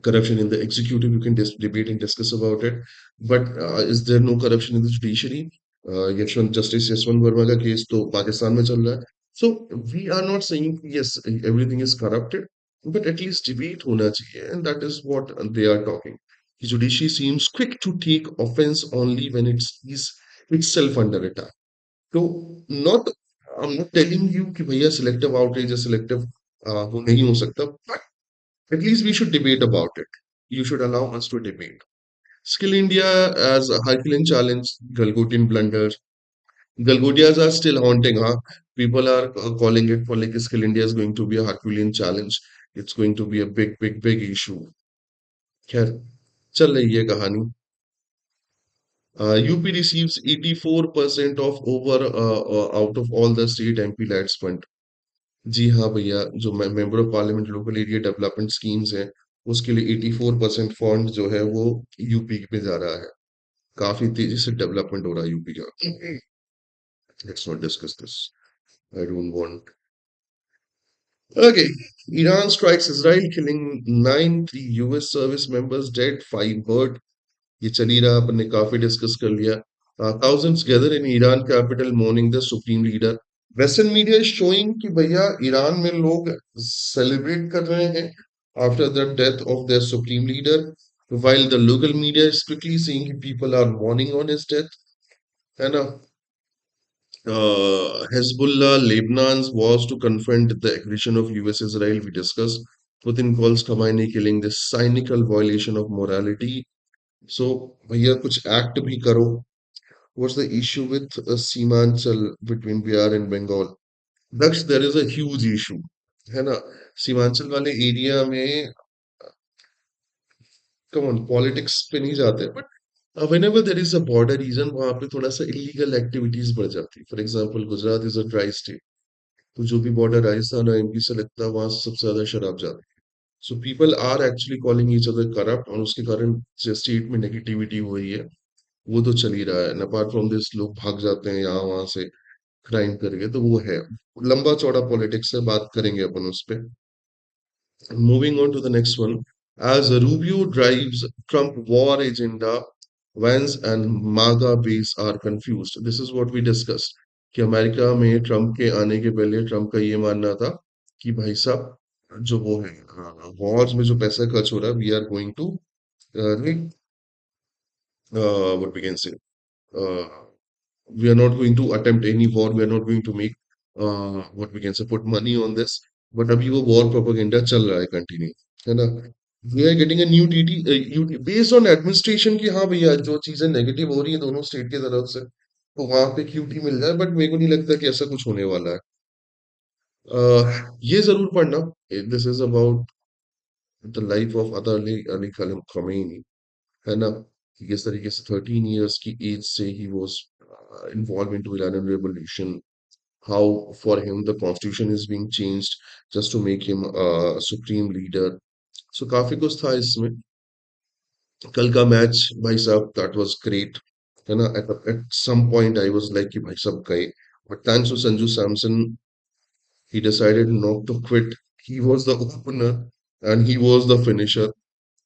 corruption in the executive. You can debate and discuss about it. But is there no corruption in the judiciary? Yashwant Justice Yashwant Verma का case तो पाकिस्तान में चल रहा है. So we are not saying yes everything is corrupted, but at least debate होना चाहिए, and that is what they are talking. The judiciary seems quick to take offense only when it sees itself under attack. तो not I'm not telling you कि भैया selective outrage या selective वो नहीं हो सकता, but at least we should debate about it. You should allow us to debate. Skill India as a Herculean challenge, Galgotian blunders. Galgodias are still haunting, huh? People are calling it for like Skill India is going to be a Herculean challenge. It's going to be a big issue. खैर, चल रही है कहानी. UP receives 84% of over out of all the state MP LATs fund. जी हाँ भैया, जो member of parliament local area development schemes हैं, उसके लिए 84% फंड जो है वो यूपी में जा रहा है। काफी तेजी से डेवलपमेंट हो रहा है यूपी का। Let's not discuss this. I don't want. Okay, Iran strikes Israel, killing nine, three US service members dead, five hurt. ये चल ही रहा, अपन ने काफी डिस्कस कर लिया। Thousands gather in Iran capital mourning the supreme leader. Western media is showing कि भैया Iran में लोग सेलिब्रेट कर रहे हैं after the death of their supreme leader, while the local media is quickly saying people are mourning on his death. है ना? Hezbollah, Lebanon's was to confront the aggression of US Israel, we discussed. Putin calls Khamenei killing this cynical violation of morality. So, भैया कुछ act भी करो. What's the issue with Simanchal between Bihar and Bengal? Daksh, there is a huge issue. है ना? सीमांचल वाले area में come on politics पे नहीं जाते but whenever there is a border region वहां पे थोड़ा सा illegal activities बढ़ जाती है. For example Gujarat is a dry state. तो जो भी बॉर्डर राजस्थान और एमपी से लगता है वहां से सबसे ज्यादा शराब जाती है. So people are actually calling each other corrupt और उसके कारण जो स्टेट में नेगेटिविटी हो रही है वो तो चल ही रहा है. एंड अपार्ट फ्रॉम दिस लोग भाग जाते हैं यहाँ वहां से क्राइम करके. तो वो है लंबा चौड़ा पॉलिटिक्स है, बात करेंगे अपन उस पे. Moving on to the next one. As Rubio drives Trump war agenda, Vance and MAGA base are confused. This is what we discussed. कि अमेरिका में ट्रम्प के आने के पहले ट्रम्प का ये मानना था कि भाई साहब जो वो है वॉर्स में जो पैसा खर्च हो रहा है we are going to what we can say we are not going to attempt any war. We are not going to make what we can say put money on this. But अभी वो war propaganda चल रहा है continue, है ना? We are getting a new TT based on administration कि हाँ भैया जो चीजें नेगेटिव हो रही है दोनों स्टेट की तरफ से तो वहां पे क्यूटी मिल जाए. बट मेरे को नहीं लगता कि ऐसा कुछ होने वाला है. ये जरूर पढ़ना. This is about the life of other Ali Ali Khomeini, है ना? कि किस तरीके से 13 years की एज से he was involved into Iranian revolution. How for him the constitution is being changed just to make him a supreme leader. So काफी कुछ था इसमें. कल का मैच भाई साहब that was great, है ना? At some point I was like कि भाई साहब गए. But thanks to Sanju Samson, he decided not to quit. He was the opener and he was the finisher.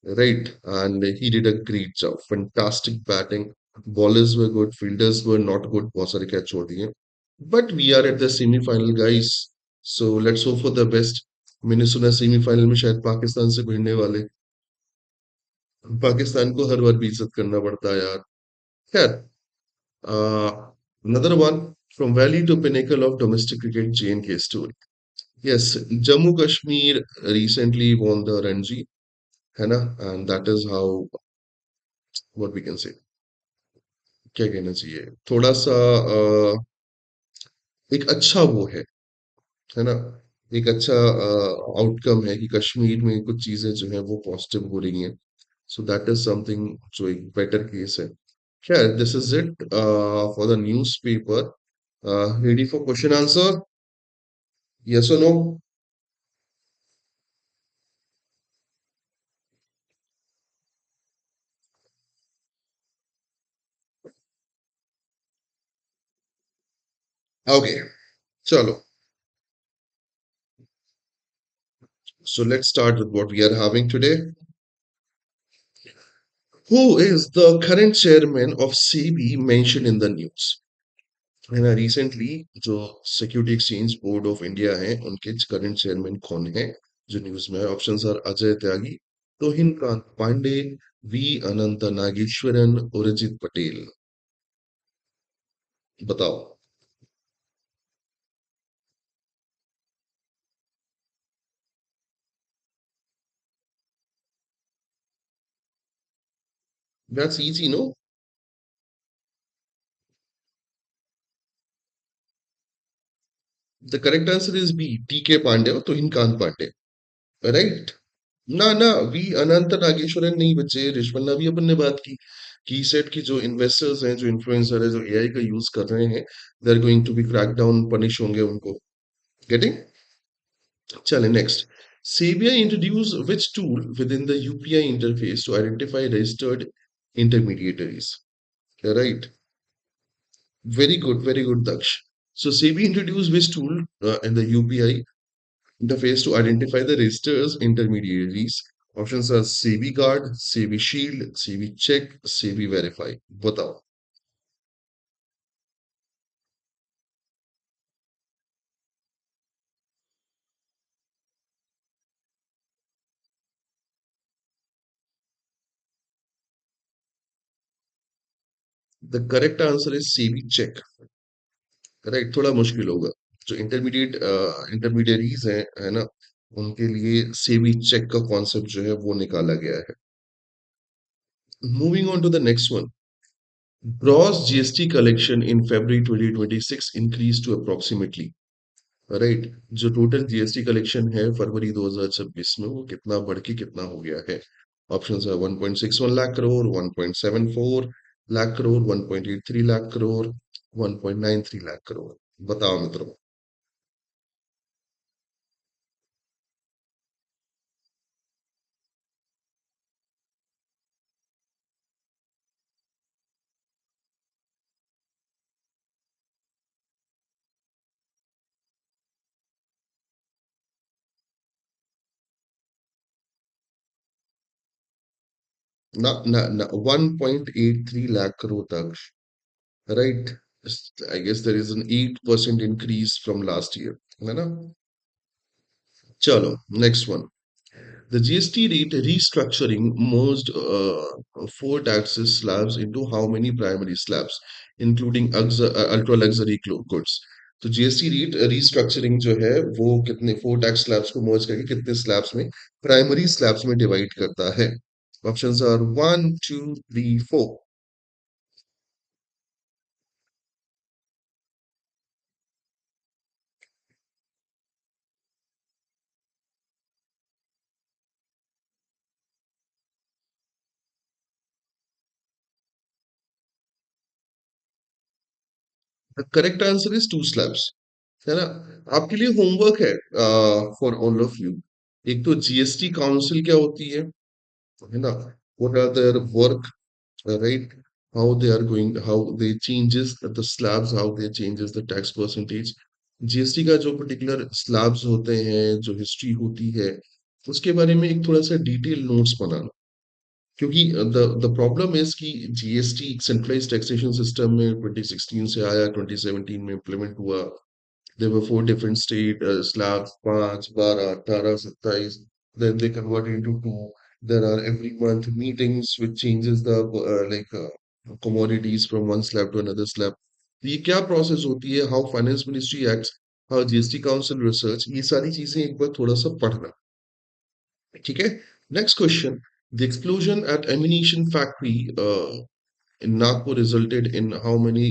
Right, and he did a great job. Fantastic batting. Bowlers were good, fielders were not good. बहुत सारे catch छोड़ दिए. But we are at the semi-final, guys. So let's hope for the best. मैंने सुना semifinal में शायद पाकिस्तान से भिड़ने वाले. पाकिस्तान को हर बार बेइज्जत करना पड़ता है यार. खैर, another one from valley to pinnacle of domestic cricket J&K story. Yes, Jammu Kashmir recently won the Ranji, है ना? And that is how what we can say. क्या कहना चाहिए थोड़ा सा एक अच्छा वो है ना? एक अच्छा आउटकम है कि कश्मीर में कुछ चीजें जो है वो पॉजिटिव हो रही हैं. सो दैट इज समथिंग जो एक बेटर केस है. खैर this is it for the news paper. Ready for question answer? Yes और नो? ओके, चलो. So let's start with what we are having today. Who is the current chairman of CB mentioned in the news? है ना? Recently जो security exchange board of India है उनके current chairman कौन है जो न्यूज में है? Options are Ajay Tyagi, Tuhin Kanta Pandey, V Anantha Nageswaran, Urjit Patel. बताओ. That's easy no. The correct answer is B, T K Pandey और तोहिन कांत पांडे. राइट. ना ना, वी अनंत नागेश्वरन नहीं बचे. रिश्वन्ना भी अपन ने बात की. कि सेट की जो इन्वेस्टर्स हैं, जो इन्फ्लुएंसर है, जो एआई का यूज कर रहे हैं, they are going to be crack down, punish होंगे उनको। गेटिंग? चले नेक्स्ट। सेबिया introduce which tool within the UPI interface to identify registered intermediaries? Right. Very good, Daksh. So SEBI introduced which tool in the UPI interface to identify the registered intermediaries? Options are SEBI Guard, SEBI Shield, SEBI Check, SEBI Verify. बताओ। The correct answer is SEBI Check। Correct, थोड़ा मुश्किल होगा। जो intermediaries हैं, है ना, उनके लिए सेबी चेक का कॉन्सेप्ट जो है वो निकाला गया है। Moving on to the next one. Gross GST collection in February 2026 increase to approximately, right, जो टोटल जीएसटी कलेक्शन है फरवरी 2026 में वो कितना बढ़ के कितना हो गया है? ऑप्शंस है 1.61 लाख करोड़, 1.74 लाख करोड़, 1.83 लाख करोड़, 1.93 लाख करोड़। बताओ मित्रों। ना ना ना, 1.83 lakh crore तक, right? I guess there is an 8% increase from last year, है ना? चलो next one. The GST rate restructuring merged four taxes slabs into how many primary slabs, including ultra luxury goods? तो GST rate restructuring जो है वो कितने four tax slabs को मर्ज करके कितने स्लैब्स में, प्राइमरी स्लैब्स में डिवाइड करता है? Options are 1 2 3 4। The correct answer is 2 slabs, है ना? आपके लिए होमवर्क है फॉर ऑल ऑफ यू। एक तो जीएसटी काउंसिल क्या होती है ना? What are their work, right? How they are going, how they changes the slabs, how they changes the tax percentage. GST का जो पर्टिकुलर स्लैब्स होते हैं, जो हिस्ट्री होती है, उसके बारे में एक थोड़ा सा डिटेल नोट्स बनाना। क्योंकि द प्रॉब्लम इज कि जीएसटी सेंट्रलाइज टैक्सेशन सिस्टम में 2016 से आया, 2017 में इम्प्लीमेंट हुआ। There were four different state slabs, 5, 12, 18, 27. Then they converted into two. There are every month meetings which changes the commodities from one slab to another slab. तो ये क्या process होती है? How finance ministry acts, how GST council research, ये सारी चीजें एक बार थोड़ा सा पढ़ना। ठीक है। Next question. The explosion at ammunition factory in Nagpur resulted in how many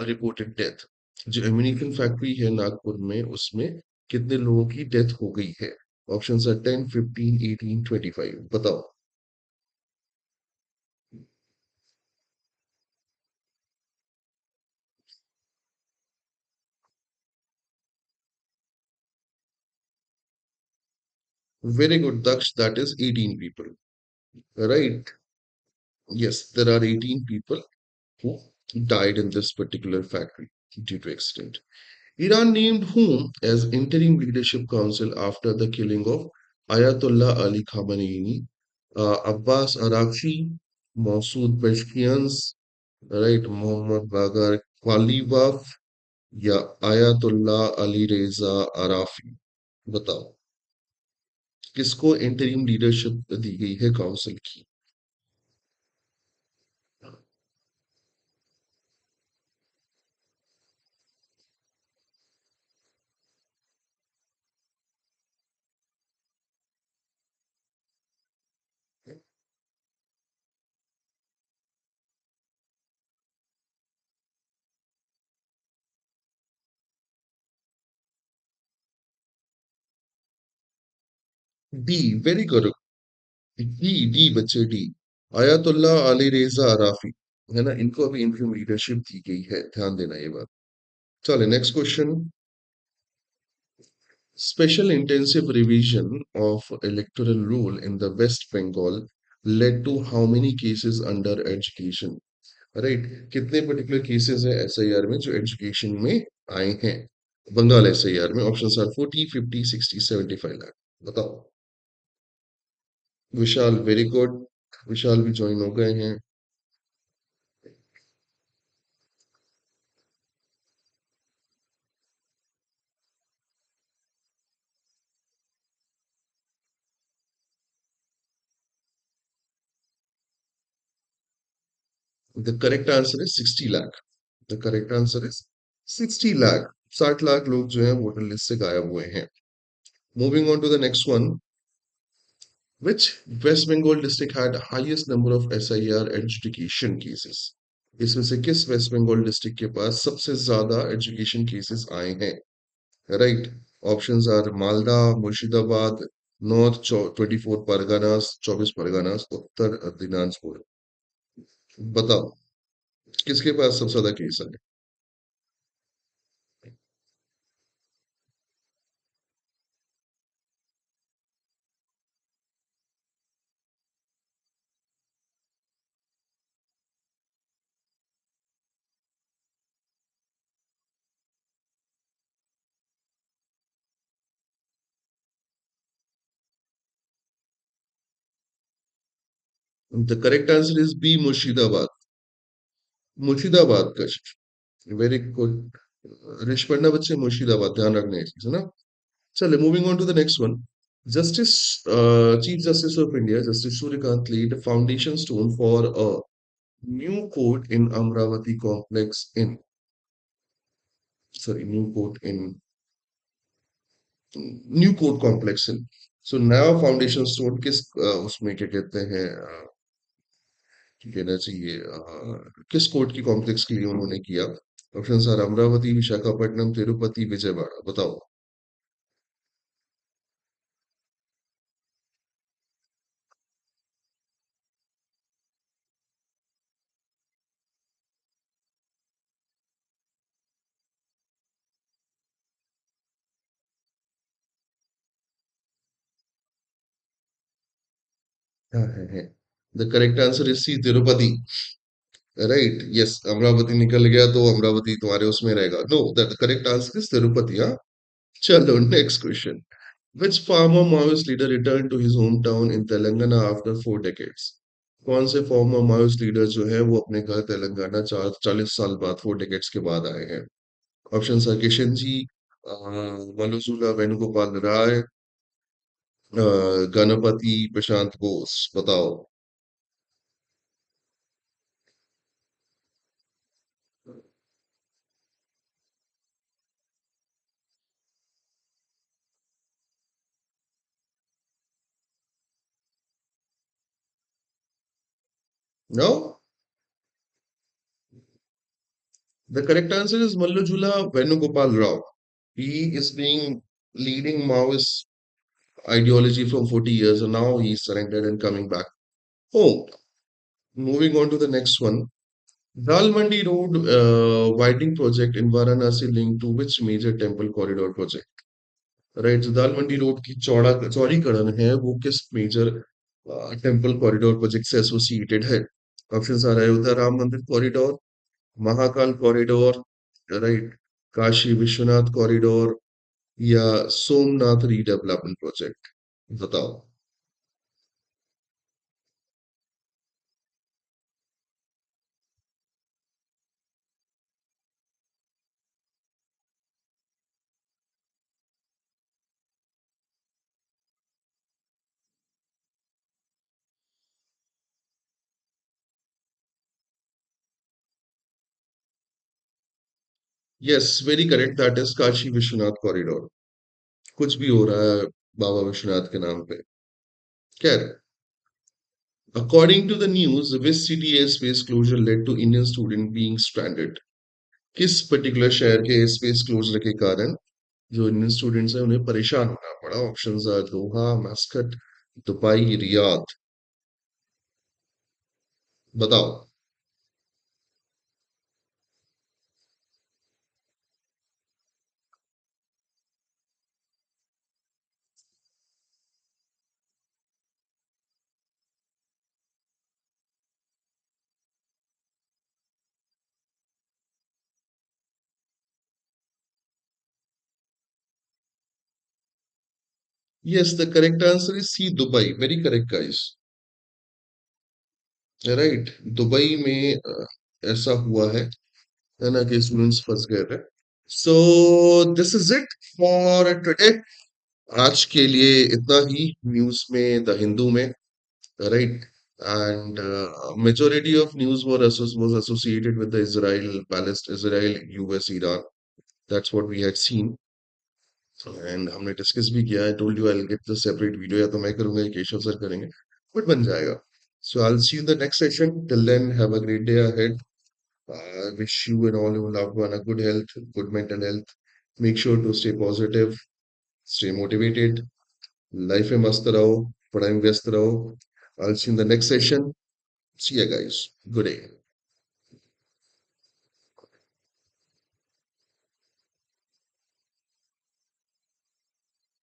reported death? जो एम्यूनिशन फैक्ट्री है नागपुर में, उसमें कितने लोगों की डेथ हो गई है? ऑप्शंस है 10 15 18 25। बताओ। Very good Daksh, that is 18 people, right? Yes, there are 18 people who died in this particular factory due to accident. Iran named whom as interim leadership council after the killing of Ayatollah Ali Khamenei? Abbas Araghchi, Masood Pezeshkians, right? Mohammad Bagar Ghalibaf या ayatollah Ali रेजा आराफी। बताओ किसको interim leadership दी गई है council की? D, very good. D D बच्चे D. Ayatollah Ali रेजा अराफी, है ना, इनको अभी इंटरिम लीडरशिप दी गई है, ध्यान देना ये बात। चले next question. Special intensive revision of electoral rule in the West Bengal led to how many cases under education? Right, कितने पर्टिकुलर केसेस है एसआईआर में जो एजुकेशन में आए हैं? बंगाल एसआईआर में ऑप्शन आर 40, 50, 60, 75 लाख। बताओ। विशाल, वेरी गुड। विशाल भी ज्वाइन हो गए हैं। The correct answer is 60 lakh. The correct answer is 60 lakh. 60 lakh लोग जो है वोटर लिस्ट से गायब हुए हैं। Moving on to the next one. Which West Bengal district had highest number of SIR adjudication cases? इसमें से किस वेस्ट बंगाल डिस्ट्रिक्ट के पास सबसे ज्यादा एजुकेशन केसेस आए हैं? Right, options are Malda, Murshidabad, north 24 Parganas, 24 Parganas, Uttar Dinajpur. बताओ, किसके पास सबसे ज्यादा केस है? The correct answer is B, Murshidabad. Murshidabad का। Very good. रिश्वरना बच्चे मुर्शिदाबाद, ध्यान रखना है चीज, है ना। चलिए moving on to the next one. Justice, Chief Justice of India, Justice Suryakant laid a foundation stone for a new court in Amravati complex in, sorry, new court complex in। So नया foundation stone किस उसमें क्या कहते हैं, कहना चाहिए, किस court की कॉम्प्लेक्स के लिए उन्होंने किया? Option are Amaravati, Visakhapatnam, Tirupati, Vijayawada. बताओ। हाँ है। The correct answer is C, Tirupati. Right, yes, Amaravati निकल गया तो अमरावती तुम्हारे उसमें रहेगा। No, the correct answer is Tirupati. हाँ। चलो next question. Which former Maoist leader returned to his hometown in Telangana after 4 decades? कौन से फॉर्मर माओइस्ट लीडर जो है वो अपने घर तेलंगाना 40 साल बाद, 4 डेकेड्स के बाद आए हैं? ऑप्शन है किशन जी, मनुजुला वेणुगोपाल राय, गणपति प्रशांत बोस। बताओ। No, the correct answer is Mallujula Venugopal Rao. He is being leading Maoist ideology from 40 years, and now he's surrendered and coming back home. Moving on to the next one. Dal Mandi Road widening project in Varanasi linked to which major temple corridor project? Right, so dal Mandi road की चौड़ीकरण है वो किस major temple corridor project से associated है? Option आ रहा है उधर राम मंदिर corridor, Mahakal corridor, right, Kashi Vishwanath corridor, या सोमनाथ रीडेवलपमेंट प्रोजेक्ट। बताओ। Yes, very correct, that is Kashi Vishwanath corridor. कुछ भी हो रहा है बाबा विश्वनाथ के नाम पे। खैर, according to the news, which city airspace closure led to Indian student being stranded? किस पर्टिकुलर शहर के एयरस्पेस क्लोजर के कारण जो इंडियन स्टूडेंट्स हैं उन्हें परेशान होना पड़ा? Options are Doha, Muscat, Dubai, Riyadh. बताओ। Yes, the correct answer is C, Dubai. Very correct, guys. Right, Dubai में ऐसा हुआ है ना कि स्टूडेंट्स फंस गए थे। सो this is it for today. आज के लिए इतना ही न्यूज़ में, द हिंदू में, right. And majority of news was associated with the Israel, Palestine, Israel, US, Iran. That's what we had seen. And हमने डिस्कस भी किया। I told you I will get the separate video, या तो मैं करूंगा या Keshav sir करेंगे, but बन जाएगा। So I will see you in the next session. Till then have a great day ahead. I wish you and all your loved one a good health, good mental health. Make sure to stay positive, stay motivated. Life में मस्त रहो, पढ़ाई में व्यस्त रहो। I'll see you in the next session. See you guys. Good day.